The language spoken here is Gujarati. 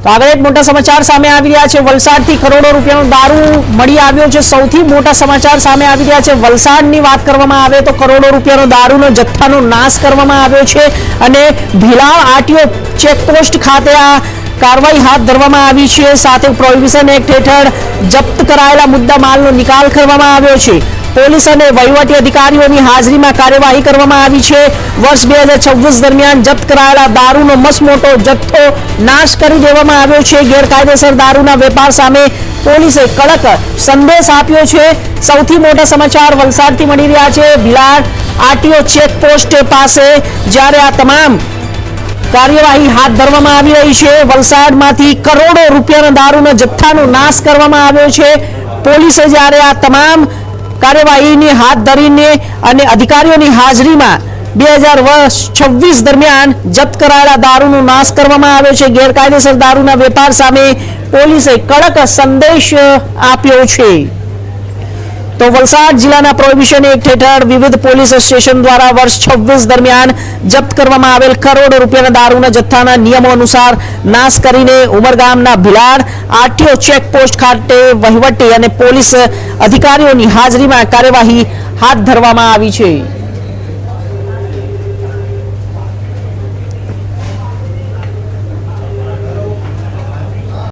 તો આગળ એક મોટા સમાચાર સામે આવી રહ્યા છે। વલસાડથી કરોડો રૂપિયાનો દારૂ મળી આવ્યો છે। સૌથી મોટા સમાચાર સામે આવી રહ્યા છે। વલસાડની વાત કરવામાં આવે તો કરોડો રૂપિયાનો દારૂનો જથ્થાનો નાશ કરવામાં આવ્યો છે અને ભીલાવ આરટીઓ ચેકપોસ્ટ ખાતે આ કાર્યવાહી હાથ ધરવામાં આવી છે। સાથે પ્રોહિબિશન એક્ટ હેઠળ જપ્ત કરાયેલા મુદ્દા માલનો નિકાલ કરવામાં આવ્યો છે। પોલીસ અને વહીવટી અધિકારીઓની હાજરીમાં કાર્યવાહી કરવામાં આવી છે। વર્ષ 2026 દરમિયાન જપ્ત કરાયેલા દારૂનો મસમોટો જથ્થો નાશ કરી દેવામાં આવ્યો છે। ગેરકાયદેસર દારૂના વેપાર સામે પોલીસે કડક સંદેશ આપ્યો છે। સૌથી મોટા સમાચાર વલસાડથી મળી રહ્યા છે। ભીલાડ આરટીઓ ચેકપોસ્ટ પાસે જ્યારે આ તમામ કાર્યવાહી હાથ ધરવામાં આવી રહી છે। વલસાડમાંથી કરોડો રૂપિયાના દારૂના જથ્થાનો નાશ કરવામાં આવ્યો છે। પોલીસે જ્યારે આ તમામ કાર્યવાહીને હાથ ધરીને અને અધિકારીઓની હાજરીમાં 2026 દરમિયાન જપ્ત કરાયેલા દારૂનો નાશ કરવામાં આવ્યો છે। ગેરકાયદેસર દારૂના વેપાર સામે પોલીસે કડક સંદેશ આપ્યો છે। તો વલસાડ જિલ્લાના પ્રોહિબિશન એક્ટ હેઠળ વિવિધ પોલીસ સ્ટેશન દ્વારા વર્ષ 26 દરમિયાન જપ્ત કરવામાં આવેલ કરોડો રૂપિયાના દારૂના જથ્થાના નિયમો અનુસાર નાશ કરીને ઉમરગામના ભીલાડ આરટીઓ ચેકપોસ્ટ ખાતે વહીવટી અને પોલીસ અધિકારીઓની હાજરીમાં કાર્યવાહી હાથ ધરવામાં આવી છે।